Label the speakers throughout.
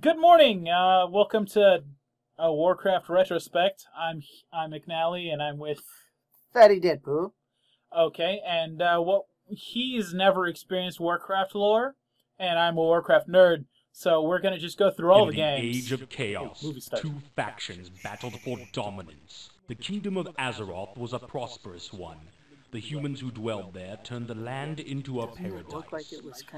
Speaker 1: Good morning. Welcome to a Warcraft retrospect. I'm McNally, and I'm with
Speaker 2: Fatty Deadpool.
Speaker 1: Okay, and he's never experienced Warcraft lore, and I'm a Warcraft nerd. So we're gonna just go through all the games.
Speaker 3: In the Age of Chaos, two factions battled for dominance. The Kingdom of Azeroth was a prosperous one. The humans who dwelled there turned the land into a paradise.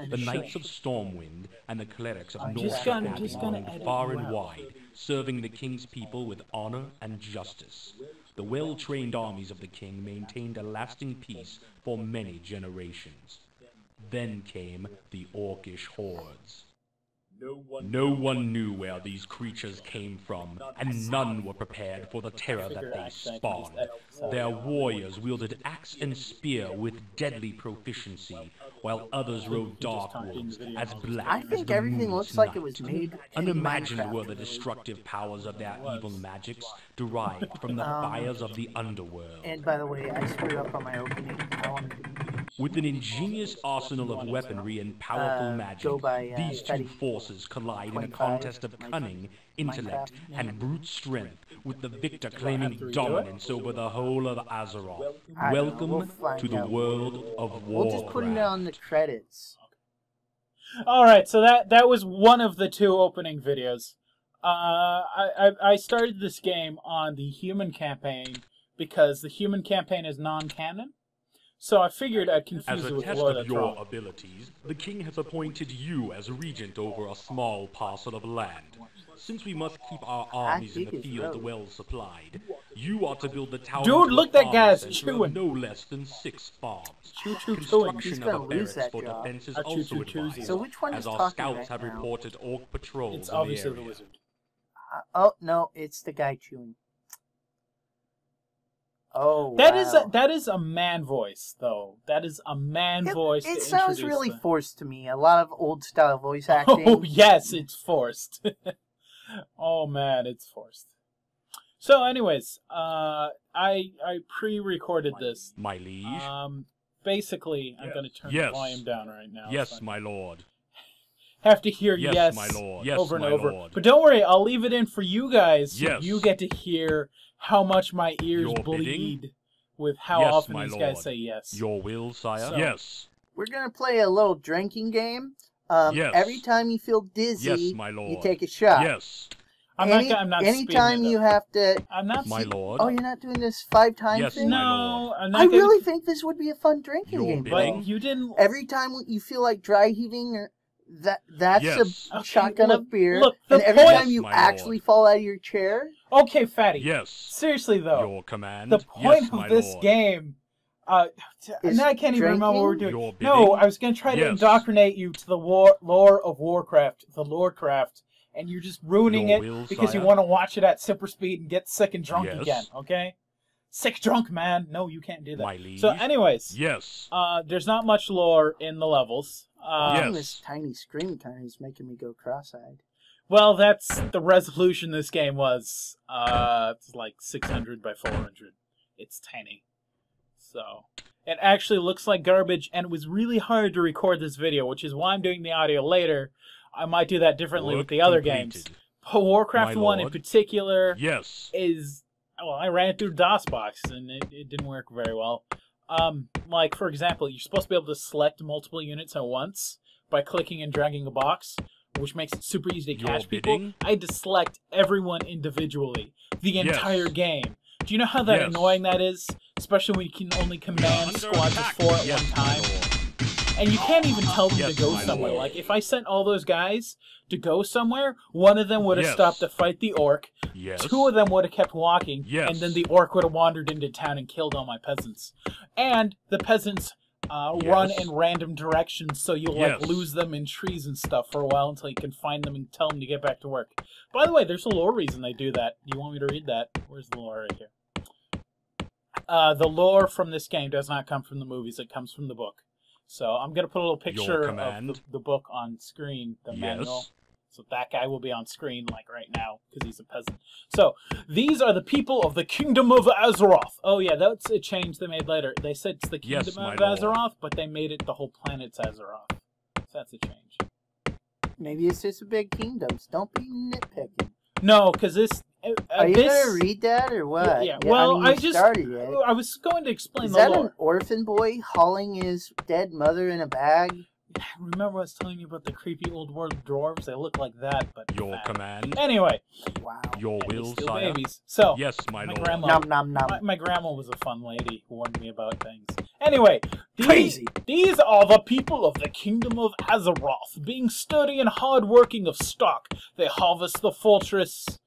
Speaker 3: The Knights of Stormwind and the clerics of North roamed far and wide, serving the king's people with honor and justice. The well-trained armies of the king maintained a lasting peace for many generations. Then came the Orcish hordes. No one knew where these creatures came from, and none were prepared for the terror that they spawned. Their warriors wielded axe and spear with deadly proficiency, while others rode dark wolves as black
Speaker 2: I think
Speaker 3: as the
Speaker 2: everything
Speaker 3: moon's
Speaker 2: looks like
Speaker 3: night.
Speaker 2: it was made in
Speaker 3: Unimagined
Speaker 2: Minecraft.
Speaker 3: were the destructive powers of their evil magics, derived from the fires of the underworld.
Speaker 2: And by the way, I screwed up on my opening.
Speaker 3: With an ingenious arsenal of weaponry and powerful magic, these two forces collide in a contest of cunning, intellect, and brute strength, with the victor claiming dominance over the whole of Azeroth. Welcome to the world of Warcraft.
Speaker 2: We'll just put it on the credits.
Speaker 1: Alright, so that was one of the two opening videos. I started this game on the human campaign because the human campaign is non-canon. So I figured I'd confuse it with the lore that's wrong.
Speaker 3: As a test of your abilities, the king has appointed you as regent over a small parcel of land. Since we must keep our armies in the field well supplied, you are to build the tower.
Speaker 1: Dude, look, that guy's chewing.
Speaker 3: No less than 6 farms.
Speaker 1: Construction
Speaker 3: of a barracks for defense is also advised,
Speaker 2: So which one is
Speaker 3: as our
Speaker 2: talking
Speaker 3: scouts
Speaker 2: right
Speaker 3: have
Speaker 2: now?
Speaker 3: reported orc patrols
Speaker 1: It's
Speaker 3: in
Speaker 1: obviously
Speaker 3: the
Speaker 1: the
Speaker 3: area.
Speaker 1: wizard.
Speaker 2: Oh no, it's the guy chewing. Oh,
Speaker 1: that is a man voice, though. That is a man voice.
Speaker 2: It
Speaker 1: to
Speaker 2: sounds
Speaker 1: introduce
Speaker 2: really
Speaker 1: the...
Speaker 2: forced to me. A lot of old style voice acting.
Speaker 1: Oh yes, it's forced. Oh man, it's forced. So, anyways, I pre-recorded this.
Speaker 3: My liege.
Speaker 1: Basically, I'm going to turn the volume down right now.
Speaker 3: Yes, my lord.
Speaker 1: Have to hear
Speaker 3: yes my lord. Yes,
Speaker 1: over and
Speaker 3: my
Speaker 1: over.
Speaker 3: Lord.
Speaker 1: But don't worry, I'll leave it in for you guys. So
Speaker 3: yes.
Speaker 1: You get to hear how much my ears
Speaker 3: Your
Speaker 1: bleed
Speaker 3: bidding?
Speaker 1: with how
Speaker 3: Yes,
Speaker 1: often
Speaker 3: my
Speaker 1: these
Speaker 3: lord.
Speaker 1: guys say yes.
Speaker 3: Your will, sire?
Speaker 1: So-
Speaker 3: Yes.
Speaker 2: We're gonna play a little drinking game.
Speaker 3: Yes.
Speaker 2: Every time you feel dizzy,
Speaker 3: Yes, my lord.
Speaker 2: you take a shot.
Speaker 3: Yes.
Speaker 1: I'm not
Speaker 2: Anytime
Speaker 1: speeding it
Speaker 2: you
Speaker 1: up.
Speaker 2: have to.
Speaker 1: I'm not.
Speaker 3: My lord.
Speaker 2: Oh, you're not doing this 5 times
Speaker 3: Yes,
Speaker 2: thing?
Speaker 3: my
Speaker 1: No,
Speaker 3: lord.
Speaker 1: I'm not.
Speaker 2: I
Speaker 1: gonna-
Speaker 2: really think this would be a fun drinking
Speaker 3: Your
Speaker 2: game.
Speaker 3: bidding?
Speaker 1: But you didn't.
Speaker 2: Every time you feel like dry heaving, or that's
Speaker 3: Yes.
Speaker 2: a
Speaker 1: Okay,
Speaker 2: shotgun
Speaker 1: look,
Speaker 2: of beer.
Speaker 1: look, the
Speaker 2: and every
Speaker 1: point-
Speaker 2: time you
Speaker 3: Yes, my
Speaker 2: actually
Speaker 3: lord.
Speaker 2: fall out of your chair.
Speaker 1: Okay, Fatty.
Speaker 3: Yes.
Speaker 1: Seriously though,
Speaker 3: Your command.
Speaker 1: the point
Speaker 3: yes, my
Speaker 1: of this
Speaker 3: lord.
Speaker 1: game.
Speaker 2: Is
Speaker 1: Now I can't even remember what we're
Speaker 2: drinking?
Speaker 1: doing.
Speaker 3: Your
Speaker 1: No,
Speaker 3: bidding?
Speaker 1: I was going to try to
Speaker 3: Yes.
Speaker 1: indoctrinate you to the lore of Warcraft, the Lorecraft, and you're just ruining
Speaker 3: Your
Speaker 1: it
Speaker 3: will,
Speaker 1: because you
Speaker 3: sire?
Speaker 1: want to watch it at super speed and get sick and drunk
Speaker 3: Yes.
Speaker 1: again, okay? Sick drunk, man. No, you can't do that.
Speaker 3: My liege.
Speaker 1: So anyways,
Speaker 3: Yes.
Speaker 1: there's not much lore in the levels.
Speaker 3: Yes.
Speaker 2: This tiny screen kind of is making me go cross-eyed.
Speaker 1: Well, that's the resolution this game was. It's like 600 by 400. It's tiny. So, it actually looks like garbage, and it was really hard to record this video, which is why I'm doing the audio later. I might do that differently with
Speaker 3: Work
Speaker 1: the other
Speaker 3: completed.
Speaker 1: games. But Warcraft
Speaker 3: My
Speaker 1: 1 in
Speaker 3: lord.
Speaker 1: particular
Speaker 3: Yes.
Speaker 1: is... Well, I ran it through DOSBox, and it didn't work very well. Like, for example, you're supposed to be able to select multiple units at once by clicking and dragging a box, which makes it super easy to
Speaker 3: Your
Speaker 1: catch people.
Speaker 3: bidding?
Speaker 1: I had to select everyone individually, the
Speaker 3: Yes.
Speaker 1: entire game. Do you know how that
Speaker 3: Yes.
Speaker 1: annoying that is? Especially when you can only command
Speaker 3: Under
Speaker 1: squads of
Speaker 3: attack.
Speaker 1: 4 at
Speaker 3: Yes,
Speaker 1: one
Speaker 3: my
Speaker 1: time.
Speaker 3: lord.
Speaker 1: And you can't even tell them
Speaker 3: Yes,
Speaker 1: to go
Speaker 3: my
Speaker 1: somewhere.
Speaker 3: lord.
Speaker 1: Like, if I sent all those guys to go somewhere, one of them would have
Speaker 3: Yes.
Speaker 1: stopped to fight the orc,
Speaker 3: Yes.
Speaker 1: 2 of them would have kept walking,
Speaker 3: Yes.
Speaker 1: and then the orc would have wandered into town and killed all my peasants. And the peasants run
Speaker 3: Yes.
Speaker 1: in random directions, so you'll like
Speaker 3: Yes.
Speaker 1: lose them in trees and stuff for a while until you can find them and tell them to get back to work. By the way, there's a lore reason they do that. You want me to read that? Where's the lore right here? The lore from this game does not come from the movies, it comes from the book. So I'm going to put a little picture of
Speaker 3: command.
Speaker 1: the book on screen, the manual.
Speaker 3: Yes.
Speaker 1: So that guy will be on screen, like, right now, because he's a peasant. So, these are the people of the Kingdom of Azeroth. Oh, yeah, that's a change they made later. They said it's the Kingdom
Speaker 3: Yes, my
Speaker 1: of
Speaker 3: lord.
Speaker 1: Azeroth, but they made it the whole planet's Azeroth. So that's a change.
Speaker 2: Maybe it's just a big kingdoms. Don't be nitpicking.
Speaker 1: No, because this.
Speaker 2: Are you gonna read that or what?
Speaker 1: Yeah. Well,
Speaker 2: I mean,
Speaker 1: I was going to explain
Speaker 2: Is
Speaker 1: the
Speaker 2: that
Speaker 1: lore.
Speaker 2: an orphan boy hauling his dead mother in a bag?
Speaker 1: Remember I was telling you about the creepy old world dwarves? They look like that, but
Speaker 3: Your
Speaker 1: fat.
Speaker 3: command.
Speaker 1: Anyway.
Speaker 2: Wow.
Speaker 3: Your
Speaker 1: And
Speaker 3: will,
Speaker 1: still
Speaker 3: sire.
Speaker 1: babies. So,
Speaker 3: Yes, my lord.
Speaker 1: grandma,
Speaker 2: Nom nom nom.
Speaker 1: my grandma was a fun lady who warned me about things. Anyway,
Speaker 2: Crazy.
Speaker 1: These are the people of the kingdom of Azeroth, being sturdy and hard-working of stock. They harvest the forests,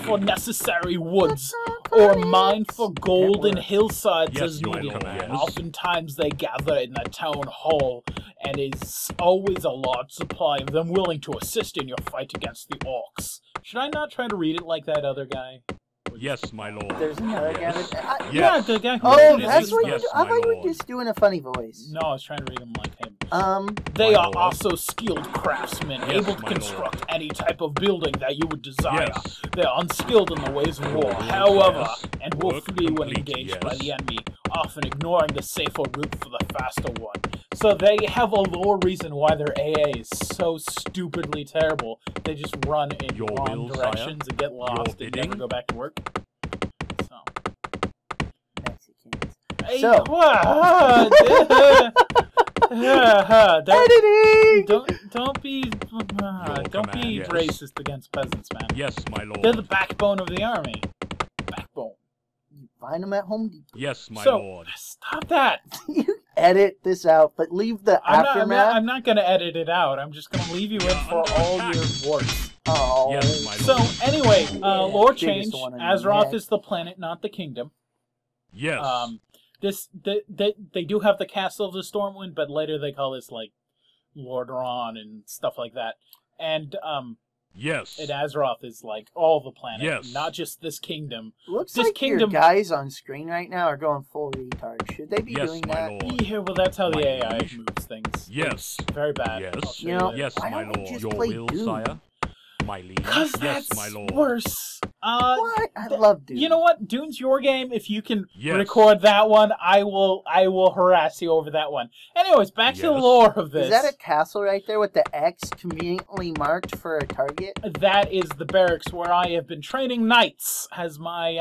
Speaker 1: for necessary woods, or mine for gold in hillsides
Speaker 3: Yes,
Speaker 1: as
Speaker 3: my
Speaker 1: needed.
Speaker 3: lord.
Speaker 1: Oftentimes they gather in the town hall, and is always a large supply of them willing to assist in your fight against the orcs. Should I not try to read it like that other guy?
Speaker 3: Yes, my lord.
Speaker 2: There's another guy.
Speaker 3: Yes.
Speaker 2: That,
Speaker 1: Yeah, the guy who
Speaker 2: Oh,
Speaker 1: introduced
Speaker 2: that's
Speaker 1: us.
Speaker 2: what
Speaker 3: Yes,
Speaker 2: you do. I
Speaker 3: my
Speaker 2: thought you were
Speaker 3: lord.
Speaker 2: just doing a funny voice.
Speaker 1: No, I was trying to read him like him.
Speaker 2: My
Speaker 1: They are
Speaker 3: lord.
Speaker 1: also skilled craftsmen,
Speaker 3: Yes,
Speaker 1: able to
Speaker 3: my
Speaker 1: construct any type of building that you would desire.
Speaker 3: Yes.
Speaker 1: They are unskilled in the ways of war,
Speaker 3: Your will,
Speaker 1: however,
Speaker 3: yes.
Speaker 1: and will
Speaker 3: Work
Speaker 1: flee when
Speaker 3: complete,
Speaker 1: engaged by
Speaker 3: yes.
Speaker 1: the enemy, often ignoring the safer route for the faster one. So they have a lore reason why their AA is so stupidly terrible. They just run in
Speaker 3: Your
Speaker 1: wrong
Speaker 3: will,
Speaker 1: directions
Speaker 3: sire.
Speaker 1: and get lost and
Speaker 3: bidding.
Speaker 1: never go back to work. So.
Speaker 2: Mexicans.
Speaker 1: Hey,
Speaker 2: So- Editing!
Speaker 1: don't be
Speaker 3: command, yes.
Speaker 1: racist against peasants, man.
Speaker 3: Yes, my lord.
Speaker 1: They're the backbone of the army. Backbone.
Speaker 2: You find them at Home Depot.
Speaker 3: Yes, my
Speaker 1: So
Speaker 3: lord.
Speaker 1: stop that.
Speaker 2: You edit this out, but leave the aftermath.
Speaker 1: I'm not gonna edit it out. I'm just gonna leave you in for all your warts.
Speaker 2: Oh.
Speaker 3: Yes, my
Speaker 1: So
Speaker 3: lord.
Speaker 1: anyway, lore
Speaker 2: Biggest
Speaker 1: change.
Speaker 2: one on your
Speaker 1: Azeroth
Speaker 2: neck.
Speaker 1: is the planet, not the kingdom.
Speaker 3: Yes.
Speaker 1: They do have the Castle of the Stormwind, but later they call this like Lordaeron and stuff like that. And
Speaker 3: yes.
Speaker 1: Azeroth is like all the planet,
Speaker 3: Yes.
Speaker 1: not just this kingdom.
Speaker 2: Looks
Speaker 1: this
Speaker 2: like
Speaker 1: kingdom-
Speaker 2: your guys on screen right now are going full retard. Should they be
Speaker 3: Yes,
Speaker 2: doing
Speaker 3: my
Speaker 2: that?
Speaker 3: lord.
Speaker 1: Yeah, well, that's how the
Speaker 3: My
Speaker 1: AI
Speaker 3: liege.
Speaker 1: moves things.
Speaker 3: Yes.
Speaker 1: It's very bad.
Speaker 3: Yes.
Speaker 1: I'll show
Speaker 2: You know,
Speaker 1: later.
Speaker 3: Yes,
Speaker 2: Why
Speaker 3: my
Speaker 2: don't we
Speaker 3: lord.
Speaker 2: just
Speaker 3: Your
Speaker 2: play
Speaker 3: will,
Speaker 2: Doom?
Speaker 3: sire. My liege.
Speaker 1: Because
Speaker 3: Yes,
Speaker 1: that's
Speaker 3: my lord.
Speaker 1: worse.
Speaker 2: What? I love Doom.
Speaker 1: You know what? Dune's your game. If you can
Speaker 3: Yes.
Speaker 1: record that one, I will harass you over that one. Anyways, back to the
Speaker 3: Yes.
Speaker 1: lore of this.
Speaker 2: Is that a castle right there with the X conveniently marked for a target?
Speaker 1: That is the barracks where I have been training knights, as my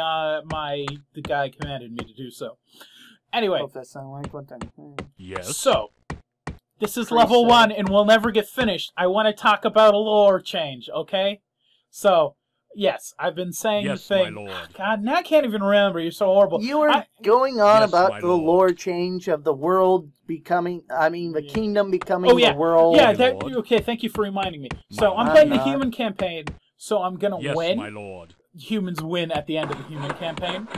Speaker 1: the guy commanded me to do so. Anyway,
Speaker 2: Hope that sound like one thing.
Speaker 3: Yes.
Speaker 1: so this is
Speaker 2: Pretty
Speaker 1: level
Speaker 2: sad.
Speaker 1: 1, and we'll never get finished. I want to talk about a lore change, okay? So, yes, I've been saying
Speaker 3: Yes,
Speaker 1: the thing.
Speaker 3: my lord.
Speaker 1: God, now I can't even remember. You're so horrible.
Speaker 2: You were
Speaker 1: I-
Speaker 2: going on
Speaker 3: Yes,
Speaker 2: about
Speaker 3: my
Speaker 2: the
Speaker 3: lord.
Speaker 2: lore change of the world becoming, the
Speaker 1: Yeah.
Speaker 2: kingdom becoming
Speaker 1: Oh, yeah.
Speaker 2: the world.
Speaker 1: Yeah,
Speaker 3: My
Speaker 1: that,
Speaker 3: lord.
Speaker 1: okay, thank you for reminding me.
Speaker 3: My
Speaker 1: So, I'm
Speaker 3: lord.
Speaker 1: playing the
Speaker 2: I'm not.
Speaker 1: human campaign, so I'm gonna
Speaker 3: Yes,
Speaker 1: win.
Speaker 3: my lord.
Speaker 1: Humans win at the end of the human campaign.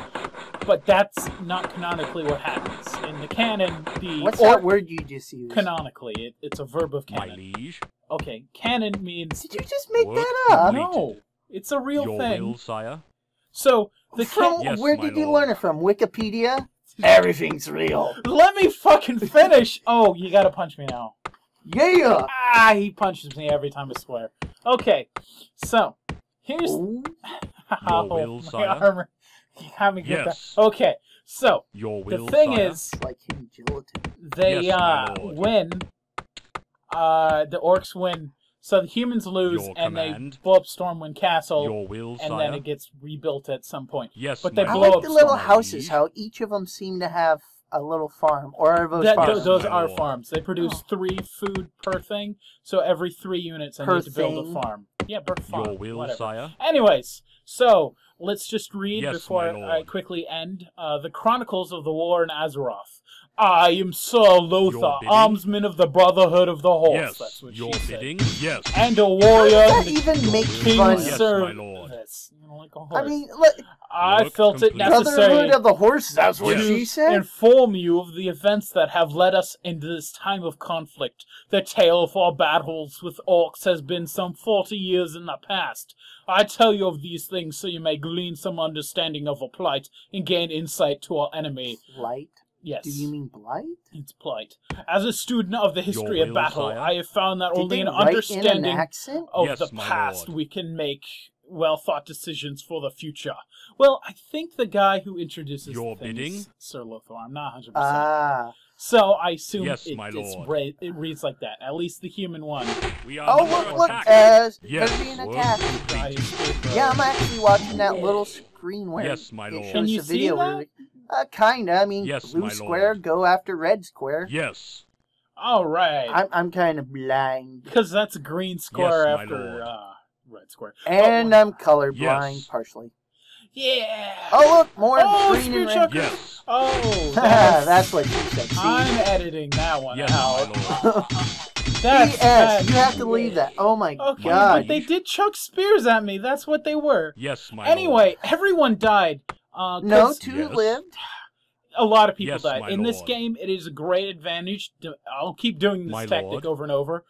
Speaker 1: But that's not canonically what happens. In the canon, the
Speaker 2: What's that word you just used?
Speaker 1: canonically, it's a verb of
Speaker 3: My
Speaker 1: canon.
Speaker 3: liege.
Speaker 1: Okay, canon means
Speaker 2: Did you just make
Speaker 3: Work
Speaker 2: that up?
Speaker 3: complete.
Speaker 1: no. It's a real
Speaker 3: Your
Speaker 1: thing.
Speaker 3: will, sire.
Speaker 1: So the
Speaker 2: From
Speaker 3: Yes,
Speaker 2: where
Speaker 3: my
Speaker 2: did you
Speaker 3: lord.
Speaker 2: learn it from? Wikipedia? Everything's real.
Speaker 1: Let me fucking finish. Oh, you gotta punch me now.
Speaker 2: Yeah.
Speaker 1: Ah, he punches me every time I swear. Okay, so here's
Speaker 2: Ooh.
Speaker 1: oh,
Speaker 3: will,
Speaker 1: my
Speaker 3: sire.
Speaker 1: armor. You got me get
Speaker 3: Yes.
Speaker 1: that. Okay, so
Speaker 3: Your
Speaker 1: the
Speaker 3: will,
Speaker 1: thing
Speaker 3: sire.
Speaker 1: is,
Speaker 2: It's like hitting gelatin.
Speaker 1: they
Speaker 3: Yes, my lord.
Speaker 1: win. The orcs win, so the humans lose,
Speaker 3: Your
Speaker 1: and
Speaker 3: command.
Speaker 1: they blow up Stormwind Castle,
Speaker 3: Your will,
Speaker 1: and
Speaker 3: sire.
Speaker 1: then it gets rebuilt at some point.
Speaker 3: Yes,
Speaker 1: but they
Speaker 3: my
Speaker 2: I
Speaker 1: blow
Speaker 2: like
Speaker 1: up
Speaker 2: the little
Speaker 1: Stormwind.
Speaker 2: houses, how each of them seem to have a little farm. Or are those farms?
Speaker 3: Yes,
Speaker 1: Those
Speaker 3: my
Speaker 1: are
Speaker 3: lord.
Speaker 1: farms. They produce 3 food per thing, so every 3 units I
Speaker 2: Per
Speaker 1: need to build
Speaker 2: thing?
Speaker 1: a farm. Yeah, per farm.
Speaker 3: Your will,
Speaker 1: whatever.
Speaker 3: sire.
Speaker 1: Anyways, so let's just read
Speaker 3: Yes,
Speaker 1: before
Speaker 3: my
Speaker 1: I
Speaker 3: lord.
Speaker 1: quickly end. The Chronicles of the War in Azeroth. I am Sir Lothar,
Speaker 3: Your bidding?
Speaker 1: armsman of the Brotherhood of the Horse.
Speaker 3: Yes.
Speaker 1: That's what
Speaker 3: Your
Speaker 1: she said.
Speaker 3: bidding. Yes.
Speaker 1: And a
Speaker 2: How
Speaker 1: warrior
Speaker 2: does that
Speaker 1: in the
Speaker 2: even make
Speaker 3: will,
Speaker 1: King's
Speaker 2: fun?
Speaker 3: Yes,
Speaker 1: service.
Speaker 3: my lord.
Speaker 1: You know, like a horse.
Speaker 2: I mean, look,
Speaker 1: I
Speaker 3: Work
Speaker 1: felt it
Speaker 3: complete.
Speaker 1: necessary
Speaker 2: Brotherhood of the Horse, that's what
Speaker 3: Yes.
Speaker 2: she
Speaker 1: to
Speaker 2: said?
Speaker 1: inform you of the events that have led us into this time of conflict. The tale of our battles with orcs has been some 40 years in the past. I tell you of these things so you may glean some understanding of our plight and gain insight to our enemy.
Speaker 2: Blight?
Speaker 1: Yes.
Speaker 2: Do you mean blight?
Speaker 1: It's plight. As a student of the history
Speaker 3: Your
Speaker 1: of
Speaker 3: will,
Speaker 1: battle,
Speaker 3: sire?
Speaker 1: I have found that
Speaker 2: Did
Speaker 1: only
Speaker 2: they
Speaker 1: in
Speaker 2: write in an
Speaker 1: understanding
Speaker 2: accent?
Speaker 1: of
Speaker 3: Yes,
Speaker 1: the
Speaker 3: my
Speaker 1: past
Speaker 3: lord.
Speaker 1: we can make well-thought decisions for the future. Well, I think the guy who introduces
Speaker 3: Your
Speaker 1: the thing
Speaker 3: bidding?
Speaker 1: is Sir Lothar. I'm not 100%.
Speaker 2: Ah.
Speaker 1: So I assume
Speaker 3: Yes, my lord.
Speaker 1: it reads like that. At least the human one.
Speaker 3: We are
Speaker 2: Oh,
Speaker 3: under
Speaker 2: look,
Speaker 3: attack.
Speaker 2: there's
Speaker 3: Yes,
Speaker 2: being
Speaker 3: lord.
Speaker 2: attacked. Yeah, I'm actually watching that little screen where
Speaker 3: Yes, my
Speaker 2: it
Speaker 3: lord.
Speaker 2: shows
Speaker 1: Can you
Speaker 2: the video.
Speaker 1: see that?
Speaker 2: Kinda. I mean,
Speaker 3: Yes,
Speaker 2: blue
Speaker 3: my
Speaker 2: square,
Speaker 3: lord.
Speaker 2: go after red square.
Speaker 3: Yes.
Speaker 1: All right.
Speaker 2: I'm kind of blind.
Speaker 1: Because that's a green square
Speaker 3: Yes, my
Speaker 1: after
Speaker 3: lord.
Speaker 1: red square.
Speaker 2: And I'm colorblind,
Speaker 3: Yes.
Speaker 2: partially.
Speaker 1: Yeah.
Speaker 2: Oh, look, more
Speaker 1: Oh,
Speaker 2: green
Speaker 1: spear
Speaker 2: and red.
Speaker 1: chucker.
Speaker 3: Yes.
Speaker 1: Oh,
Speaker 2: That's what you said. See?
Speaker 1: I'm editing that one
Speaker 3: Yes,
Speaker 1: out.
Speaker 3: my lord.
Speaker 1: That's
Speaker 2: P.S. You
Speaker 1: bad.
Speaker 2: have to leave that. Oh my
Speaker 1: Okay,
Speaker 2: god.
Speaker 1: but they did chuck spears at me. That's what they were.
Speaker 3: Yes, my
Speaker 1: Anyway, everyone died.
Speaker 2: No,
Speaker 1: 'Cause
Speaker 2: two
Speaker 3: Yes.
Speaker 2: lived.
Speaker 1: a lot of people
Speaker 3: Yes,
Speaker 1: died.
Speaker 3: my
Speaker 1: In this
Speaker 3: lord.
Speaker 1: game, it is a great advantage. I'll keep doing this
Speaker 3: My
Speaker 1: tactic
Speaker 3: lord.
Speaker 1: over and over.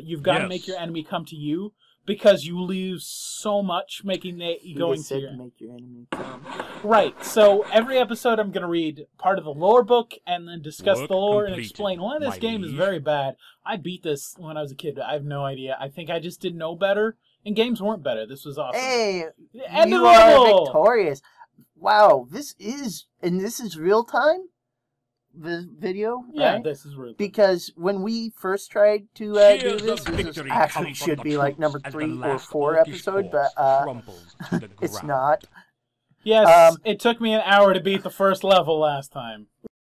Speaker 1: You've got to
Speaker 3: Yes.
Speaker 1: make your enemy come to you because you lose so much making
Speaker 2: You
Speaker 1: going
Speaker 2: just
Speaker 1: to
Speaker 2: said
Speaker 1: your...
Speaker 2: to make your enemy come.
Speaker 1: Right, so every episode I'm going to read part of the lore book and then discuss
Speaker 3: Work
Speaker 1: the lore and
Speaker 3: completed,
Speaker 1: explain why this
Speaker 3: my
Speaker 1: game is
Speaker 3: liege.
Speaker 1: very bad. I beat this when I was a kid. I have no idea. I think I just didn't know better, and games weren't better. This was awesome.
Speaker 2: Hey,
Speaker 1: End of
Speaker 2: you
Speaker 1: the
Speaker 2: are
Speaker 1: level!
Speaker 2: victorious. Wow, this is real time? The video,
Speaker 1: Yeah,
Speaker 2: right?
Speaker 1: this is real.
Speaker 2: Because when we first tried to do
Speaker 3: Cheers
Speaker 2: this,
Speaker 3: of
Speaker 2: this
Speaker 3: victory
Speaker 2: actually
Speaker 3: come from
Speaker 2: should
Speaker 3: the
Speaker 2: be like
Speaker 3: troops
Speaker 2: number
Speaker 3: as the
Speaker 2: 3 or
Speaker 3: last
Speaker 2: 4
Speaker 3: orcish
Speaker 2: episode,
Speaker 3: corpse
Speaker 2: but
Speaker 3: crumples to the
Speaker 2: it's
Speaker 3: ground.
Speaker 2: not.
Speaker 1: Yes, it took me an hour to beat the first level last time.